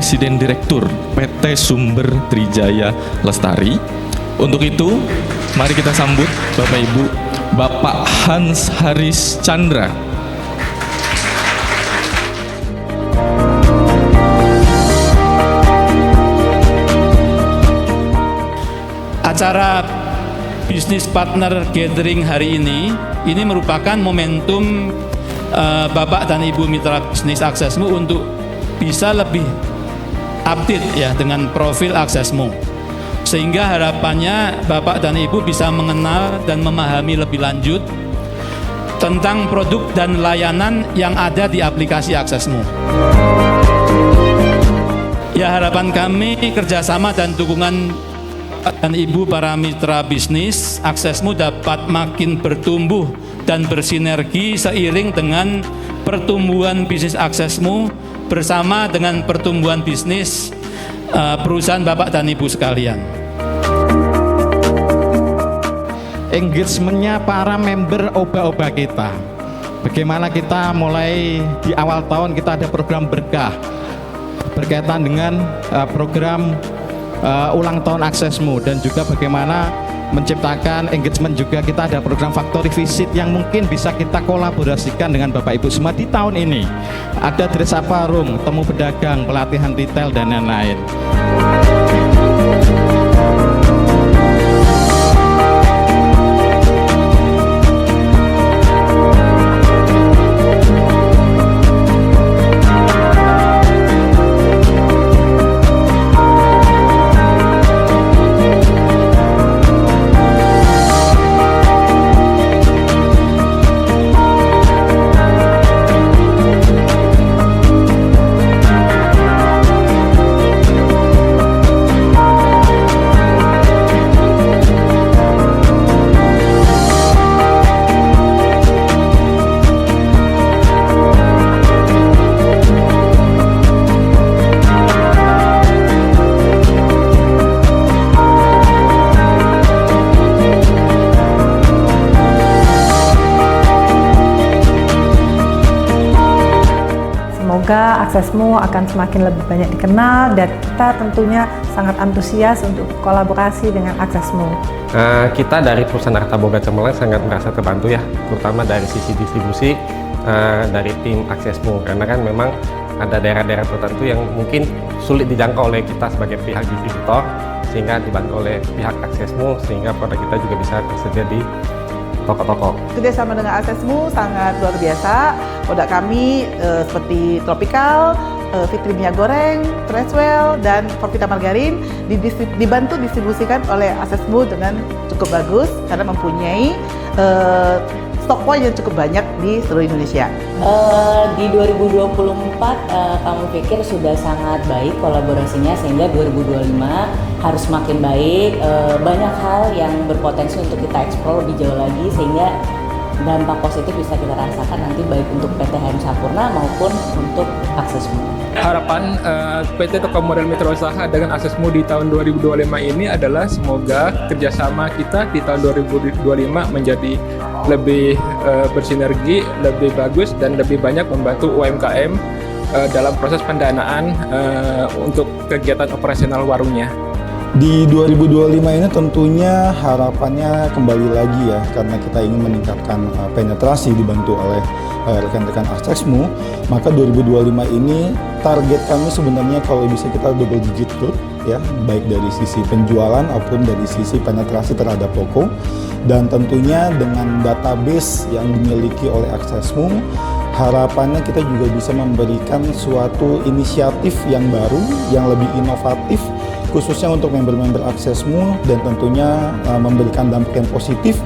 Presiden Direktur PT Sumber Trijaya Lestari. Untuk itu, mari kita sambut Bapak Ibu, Bapak Hans Haris Chandra. Acara Business Partner Gathering hari ini merupakan momentum Bapak dan Ibu Mitra Bisnis Aksesmu untuk bisa lebih update ya dengan profil Aksesmu, sehingga harapannya Bapak dan Ibu bisa mengenal dan memahami lebih lanjut tentang produk dan layanan yang ada di aplikasi Aksesmu. Ya, harapan kami kerjasama dan dukungan dan Ibu para mitra bisnis Aksesmu dapat makin bertumbuh dan bersinergi seiring dengan pertumbuhan bisnis Aksesmu bersama dengan pertumbuhan bisnis perusahaan Bapak dan Ibu sekalian. Engagementnya para member oba-oba kita. Bagaimana kita mulai di awal tahun kita ada program berkah berkaitan dengan program ulang tahun Aksesmu, dan juga bagaimana menciptakan engagement juga kita ada program factory visit yang mungkin bisa kita kolaborasikan dengan Bapak Ibu semua di tahun ini. Ada Desa Parung, temu pedagang, pelatihan retail dan lain-lain. Semoga Aksesmu akan semakin lebih banyak dikenal, dan kita tentunya sangat antusias untuk kolaborasi dengan Aksesmu. Kita dari perusahaan Arta Boga Cemerlang sangat merasa terbantu ya, terutama dari sisi distribusi dari tim Aksesmu, karena kan memang ada daerah-daerah tertentu yang mungkin sulit dijangkau oleh kita sebagai pihak distributor, sehingga dibantu oleh pihak Aksesmu sehingga produk kita juga bisa tersedia di toko-toko. Kerjasama dengan Aksesmu sangat luar biasa. Produk kami seperti Tropical, Fitri minyak goreng, Tracewell, dan Forvita margarin dibantu distribusikan oleh Aksesmu dengan cukup bagus karena mempunyai stok point yang cukup banyak di seluruh Indonesia. Di 2024 kami pikir sudah sangat baik kolaborasinya, sehingga 2025 harus makin baik. Banyak hal yang berpotensi untuk kita eksplor lebih jauh lagi, sehingga dampak positif bisa kita rasakan nanti baik untuk PT HM Sampurna maupun untuk Aksesmu. Harapan PT Toko Modal Mitra Usaha dengan Aksesmu di tahun 2025 ini adalah semoga kerjasama kita di tahun 2025 menjadi lebih bersinergi, lebih bagus, dan lebih banyak membantu UMKM dalam proses pendanaan untuk kegiatan operasional warungnya. Di 2025 ini tentunya harapannya kembali lagi ya, karena kita ingin meningkatkan penetrasi dibantu oleh rekan-rekan Aksesmu, maka 2025 ini target kami sebenarnya kalau bisa kita double digit growth ya, baik dari sisi penjualan maupun dari sisi penetrasi terhadap toko, dan tentunya dengan database yang dimiliki oleh Aksesmu, harapannya kita juga bisa memberikan suatu inisiatif yang baru, yang lebih inovatif, khususnya untuk member-member Aksesmu, dan tentunya memberikan dampak yang positif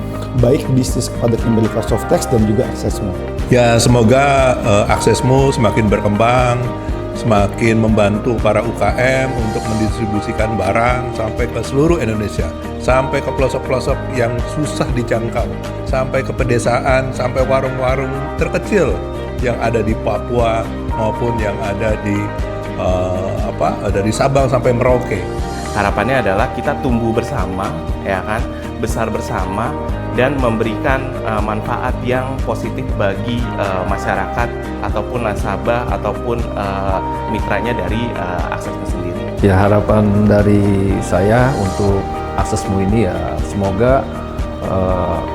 baik bisnis kepada Kimberly Softex dan juga Aksesmu. Ya, semoga Aksesmu semakin berkembang, semakin membantu para UKM untuk mendistribusikan barang sampai ke seluruh Indonesia, sampai ke pelosok-pelosok yang susah dijangkau, sampai ke pedesaan, sampai warung-warung terkecil yang ada di Papua maupun yang ada di dari Sabang sampai Merauke. Harapannya adalah kita tumbuh bersama, ya kan, besar bersama, dan memberikan manfaat yang positif bagi masyarakat ataupun nasabah ataupun mitranya dari Aksesmu sendiri. Ya, harapan dari saya untuk Aksesmu ini ya semoga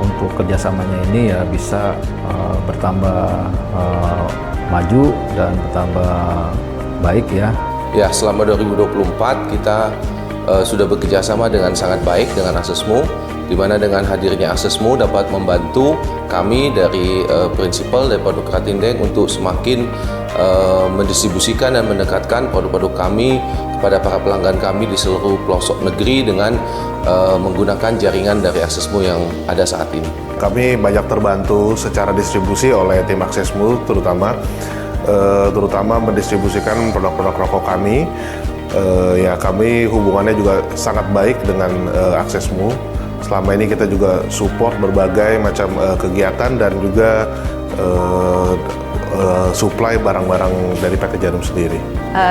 untuk kerjasamanya ini ya bisa bertambah maju dan bertambah baik ya. Ya, selama 2024 kita sudah bekerjasama dengan sangat baik dengan Aksesmu, di mana dengan hadirnya Aksesmu dapat membantu kami dari prinsipal dari produk Ratindeng untuk semakin mendistribusikan dan mendekatkan produk-produk kami kepada para pelanggan kami di seluruh pelosok negeri dengan menggunakan jaringan dari Aksesmu yang ada saat ini. Kami banyak terbantu secara distribusi oleh tim Aksesmu, terutama mendistribusikan produk-produk rokok kami. Ya, kami hubungannya juga sangat baik dengan Aksesmu. Selama ini kita juga support berbagai macam kegiatan dan juga supply barang-barang dari PT Djarum sendiri.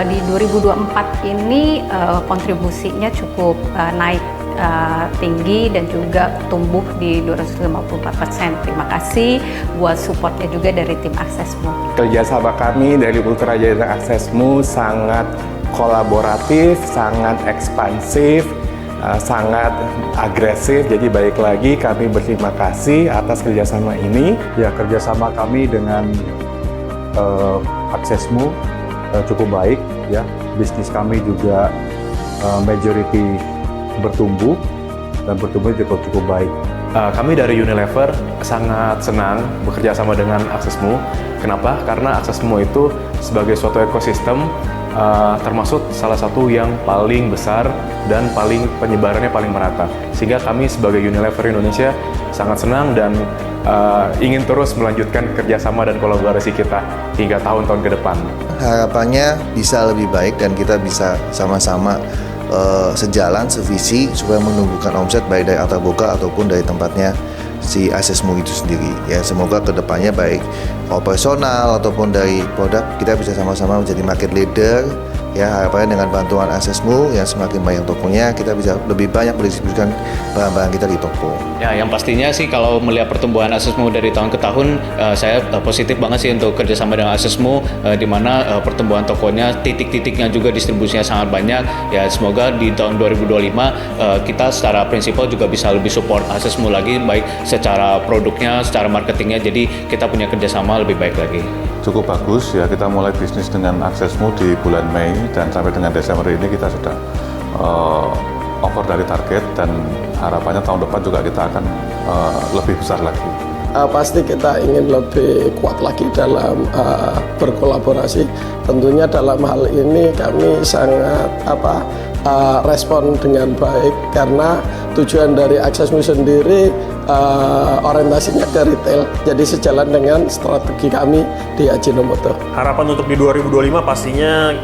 Di 2024 ini kontribusinya cukup naik tinggi dan juga tumbuh di 254%. Terima kasih buat supportnya juga dari tim Aksesmu. Kerjasama kami dari Ultra Jaya dan Aksesmu sangat kolaboratif, sangat ekspansif, sangat agresif. Jadi baik lagi kami berterima kasih atas kerjasama ini. Ya, kerjasama kami dengan Aksesmu cukup baik ya. Bisnis kami juga majority bertumbuh dan bertumbuh cukup baik. Kami dari Unilever sangat senang bekerja sama dengan Aksesmu. Kenapa? Karena Aksesmu itu sebagai suatu ekosistem termasuk salah satu yang paling besar dan penyebarannya paling merata. Sehingga kami sebagai Unilever Indonesia sangat senang dan ingin terus melanjutkan kerjasama dan kolaborasi kita hingga tahun-tahun ke depan. Harapannya bisa lebih baik dan kita bisa sama-sama sejalan, sevisi supaya menumbuhkan omset baik dari Artaboga ataupun dari tempatnya si Aksesmu itu sendiri. Ya, semoga kedepannya baik operasional ataupun dari produk kita bisa sama-sama menjadi market leader. Ya, harapannya dengan bantuan Aksesmu yang semakin banyak tokonya, kita bisa lebih banyak mendistribusikan barang-barang kita di toko. Ya, yang pastinya sih kalau melihat pertumbuhan Aksesmu dari tahun ke tahun, saya positif banget sih untuk kerjasama dengan Aksesmu, di mana pertumbuhan tokonya, titik-titiknya juga distribusinya sangat banyak. Ya, semoga di tahun 2025 kita secara prinsipal juga bisa lebih support Aksesmu lagi, baik secara produknya, secara marketingnya, jadi kita punya kerjasama lebih baik lagi. Cukup bagus ya, kita mulai bisnis dengan Aksesmu di bulan Mei dan sampai dengan Desember ini kita sudah over dari target dan harapannya tahun depan juga kita akan lebih besar lagi. Pasti kita ingin lebih kuat lagi dalam berkolaborasi. Tentunya dalam hal ini kami sangat respon dengan baik karena tujuan dari Aksesmu sendiri orientasinya ke retail, jadi sejalan dengan strategi kami di Ajinomoto. Harapan untuk di 2025 pastinya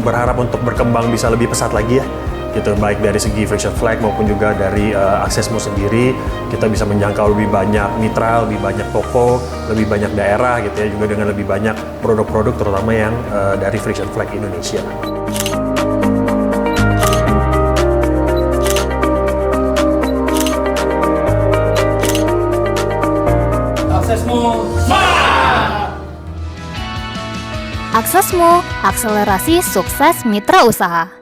berharap untuk berkembang bisa lebih pesat lagi ya, gitu, baik dari segi Friction Flag maupun juga dari Aksesmu sendiri. Kita bisa menjangkau lebih banyak mitra, lebih banyak toko, lebih banyak daerah gitu ya, juga dengan lebih banyak produk-produk terutama yang dari Friction Flag Indonesia. Aksesmu, akselerasi sukses mitra usaha.